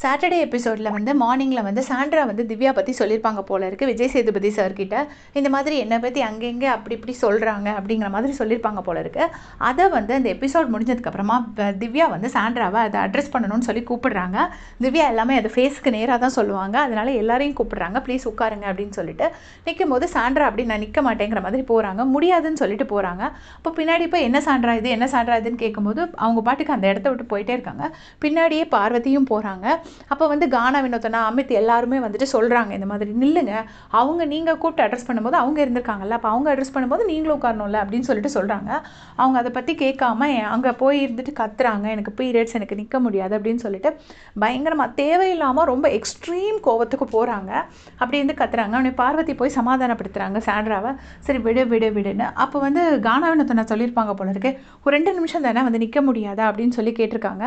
Saturday எபிசோடில் வந்து மார்னிங்கில் வந்து சாண்ட்ரா வந்து திவ்யா பற்றி சொல்லியிருப்பாங்க போல இருக்குது விஜய் சேதுபதி சார்கிட்ட. இந்த மாதிரி என்னை பற்றி அங்கெங்கே அப்படி இப்படி சொல்கிறாங்க அப்படிங்கிற மாதிரி சொல்லியிருப்பாங்க போல இருக்குது. அதை வந்து அந்த எபிசோட் முடிஞ்சதுக்கப்புறமா திவ்யா வந்து சாண்ட்ராவை அதை அட்ரஸ் பண்ணணும்னு சொல்லி கூப்பிடுறாங்க. திவ்யா எல்லாமே அது ஃபேஸ்க்கு நேராக தான் சொல்லுவாங்க. அதனால் எல்லாரையும் கூப்பிடுறாங்க, ப்ளீஸ் உட்காருங்க அப்படின்னு சொல்லிட்டு. நிற்கும் போது சாண்ட்ரா அப்படி நான் நிற்க மாட்டேங்கிற மாதிரி போகிறாங்க. முடியாதுன்னு சொல்லிட்டு போகிறாங்க. அப்போ பின்னாடி போய் என்ன சாண்ட்ரா இது, என்ன சாண்ட்ரா இதுன்னு கேட்கும்போது அவங்க பாட்டுக்கு அந்த இடத்த விட்டு போயிட்டே இருக்காங்க. பின்னாடியே பார்வதியும் போகிறாங்க. அப்போ வந்து கானா, வினோதனா, அமித் எல்லாருமே வந்துட்டு சொல்கிறாங்க, இந்த மாதிரி நில்லுங்க, அவங்க நீங்கள் கூப்பிட்டு அட்ரஸ் பண்ணும்போது அவங்க இருந்திருக்காங்கல்ல, அப்போ அவங்க அட்ரஸ் பண்ணும்போது நீங்களும் உட்காரணும்ல அப்படின்னு சொல்லிட்டு சொல்கிறாங்க. அவங்க அதை பற்றி கேட்காம அங்கே போய் இருந்துட்டு கத்துறாங்க, எனக்கு பீரியட்ஸ், எனக்கு நிற்க முடியாது அப்படின்னு சொல்லிட்டு பயங்கரமாக தேவையில்லாமல் ரொம்ப எக்ஸ்ட்ரீம் கோவத்துக்கு போகிறாங்க. அப்படி இருந்து கத்துறாங்க. அவனை பார்வதி போய் சமாதானப்படுத்துகிறாங்க சாண்ட்ராவை. சரி விடு விடு விடுன்னு. அப்போ வந்து கானா, வினோதனா சொல்லியிருப்பாங்க போல இருக்கு, ஒரு 2 நிமிஷம் தானே வந்து நிற்க முடியாதா அப்படின்னு சொல்லி கேட்டிருக்காங்க.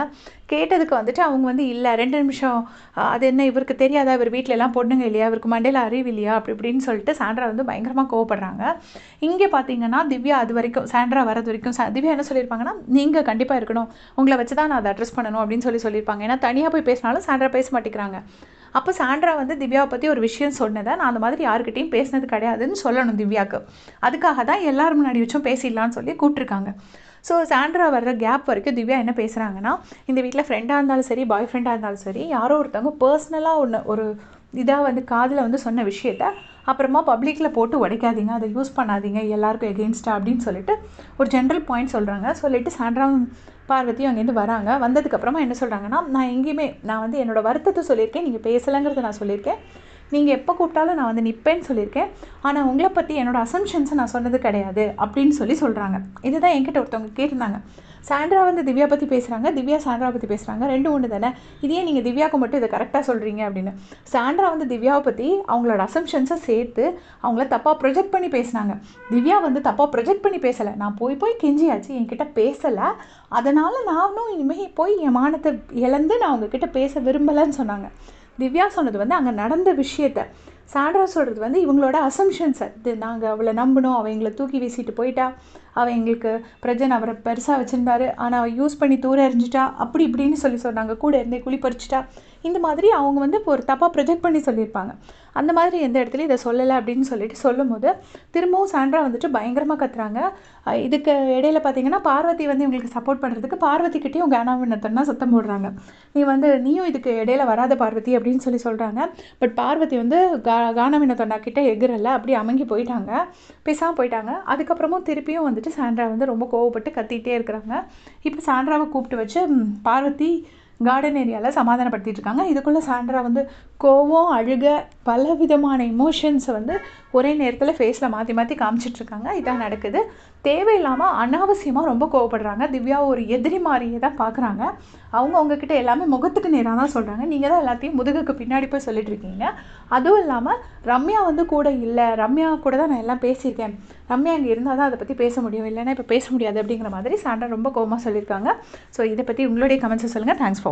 கேட்டதுக்கு வந்துட்டு அவங்க வந்து இல்லை 2 நிமிஷம், அது என்ன இவருக்கு தெரியாதா, இவர் வீட்டில எல்லாம் பொண்ணுங்க இல்லையா, இவருக்கு மண்டையில் அறிவு இல்லையா, அப்படி இப்படின்னு சொல்லிட்டு சாண்ட்ரா வந்து பயங்கரமாக கோவப்படுறாங்க. இங்கே பார்த்தீங்கன்னா திவ்யா அது வரைக்கும், சாண்ட்ரா வரது வரைக்கும் திவ்யா என்ன சொல்லியிருப்பாங்கன்னா, நீங்கள் கண்டிப்பாக இருக்கணும், உங்களை வச்சு தான் நான் அதை அட்ரஸ் பண்ணணும் அப்படின்னு சொல்லியிருப்பாங்க. ஏன்னா தனியாக போய் பேசினாலும் சாண்ட்ரா பேச மாட்டேங்கிறாங்க. அப்போ சாண்ட்ரா வந்து திவ்யாவை பற்றி ஒரு விஷயம் சொன்னதை நான் அந்த மாதிரி யாருக்கிட்டையும் பேசினது கிடையாதுன்னு சொல்லணும் திவ்யாவுக்கு. அதுக்காக தான் எல்லாரும் முன்னாடி வச்சும் பேசிடலான்னு சொல்லி கூப்பிட்ருக்காங்க. ஸோ சாண்ட்ரா வர்ற கேப் வரைக்கும் திவ்யா என்ன பேசுகிறாங்கன்னா, இந்த வீட்டில் ஃப்ரெண்டாக இருந்தாலும் சரி, பாய் ஃப்ரெண்டாக இருந்தாலும் சரி, யாரோ ஒருத்தவங்க பர்சனலாக ஒரு இதாக வந்து காதில் வந்து சொன்ன விஷயத்த அப்புறமா பப்ளிக்கில் போட்டு உடைக்காதீங்க, அதை யூஸ் பண்ணாதீங்க எல்லாருக்கும் எகெயின்ஸ்டாக அப்படின்னு சொல்லிட்டு ஒரு ஜென்ரல் பாயிண்ட் சொல்கிறாங்க. சொல்லிட்டு சாண்ட்ராவும் பார்வதியும் அங்கேருந்து வராங்க. வந்ததுக்கப்புறமா என்ன சொல்கிறாங்கன்னா, நான் எங்கேயுமே நான் வந்து என்னோடய வருத்தத்தை சொல்லியிருக்கேன், நீங்கள் பேசலைங்கிறத நான் சொல்லியிருக்கேன், நீங்கள் எப்போ கூப்பிட்டாலும் நான் வந்து நிற்பேன்னு சொல்லியிருக்கேன், ஆனால் உங்களை பற்றி என்னோடய அசம்ஷன்ஸை நான் சொன்னது கிடையாது அப்படின்னு சொல்கிறாங்க. இதுதான் என்கிட்ட ஒருத்தவங்க கேட்டிருந்தாங்க. சாண்ட்ரா வந்து திவ்யா பற்றி பேசுகிறாங்க, திவ்யா சாண்ட்ரா பற்றி பேசுகிறாங்க, 2 ஒன்று தானே, இதே நீங்கள் திவ்யாவுக்கு மட்டும் இதை கரெக்டாக சொல்கிறீங்க அப்படின்னு. சாண்ட்ரா வந்து திவ்யாவை பற்றி அவங்களோட அசம்ஷன்ஸை சேர்த்து அவங்கள தப்பாக ப்ரொஜெக்ட் பண்ணி பேசினாங்க. திவ்யா வந்து தப்பாக ப்ரொஜெக்ட் பண்ணி பேசலை, நான் போய் கெஞ்சியாச்சு, என்கிட்ட பேசலை, அதனால் நானும் இனிமேல் போய் என் மானத்தை இழந்து நான் அவங்கக்கிட்ட பேச விரும்பலைன்னு சொன்னாங்க. திவ்யா சொன்னது வந்து அங்கே நடந்த விஷயத்த, சாண்ட்ரா சொல்கிறது வந்து இவங்களோட அசம்ஷன்ஸை, நாங்கள் அவளை நம்பினோம், அவள் எங்களை தூக்கி வீசிட்டு போயிட்டா, அவள் எங்களுக்கு பிரஜன் அவரை பெருசாக வச்சுருந்தாரு, ஆனால் அவள் யூஸ் பண்ணி தூர எறிஞ்சிட்டா, அப்படி இப்படின்னு சொன்னாங்க, கூட இருந்தே குழி பறிச்சிட்டா, இந்த மாதிரி அவங்க வந்து இப்போ ஒரு தப்பாக ப்ரொஜெக்ட் பண்ணி சொல்லியிருப்பாங்க. அந்த மாதிரி எந்த இடத்துலையும் இதை சொல்லலை அப்படின்னு சொல்லிட்டு சொல்லும் போது திரும்பவும் சாண்ட்ரா வந்துட்டு பயங்கரமாக கத்துறாங்க. இதுக்கு இடையில பார்த்தீங்கன்னா பார்வதி வந்து இவங்களுக்கு சப்போர்ட் பண்ணுறதுக்கு பார்வதிக்கிட்டேயும் கானா, வினோதனா சத்தம் போடுறாங்க, நீயும் இதுக்கு இடையில வராத பார்வதி அப்படின்னு சொல்கிறாங்க. பட் பார்வதி வந்து கானா, வினோதனா கிட்டே எதிரலை, அப்படி அமங்கி போயிட்டாங்க, பேசாமல் போயிட்டாங்க. அதுக்கப்புறமும் திருப்பியும் வந்துட்டு சாண்ட்ரா வந்து ரொம்ப கோவப்பட்டு கத்திகிட்டே இருக்கிறாங்க. இப்போ சாண்ட்ராவை கூப்பிட்டு வச்சு பார்வதி கார்டன் ஏரியாவில் சமாதானப்படுத்திட்டு இருக்காங்க. இதுக்குள்ளே சாண்ட்ரா வந்து கோவம், அழுக, பல விதமான இமோஷன்ஸை வந்து ஒரே நேரத்தில் ஃபேஸில் மாற்றி மாற்றி காமிச்சிட்ருக்காங்க. இதான் நடக்குது. தேவையில்லாமல் அனாவசியமாக ரொம்ப கோவப்படுறாங்க. திவ்யா ஒரு எதிரி மாதிரியே தான் பார்க்குறாங்க. அவங்கக்கிட்ட எல்லாமே முகத்துக்கு நேராக தான் சொல்கிறாங்க. நீங்கள் தான் எல்லாத்தையும் முதுகுக்கு பின்னாடி போய் சொல்லிட்டுருக்கீங்க. அதுவும் இல்லாமல் ரம்யா வந்து கூட இல்லை, ரம்யா கூட தான் நான் எல்லாம் பேசியிருக்கேன், ரம்யா அங்கே இருந்தால் தான் அதை பற்றி பேச முடியும், இல்லைன்னா இப்போ பேச முடியாது அப்படிங்கிற மாதிரி சாண்ட்ரா ரொம்ப கோவமாக சொல்லியிருக்காங்க. ஸோ இதை பற்றி உங்களுடைய கமெண்ட்ஸை சொல்லுங்கள். தேங்க்ஸ்.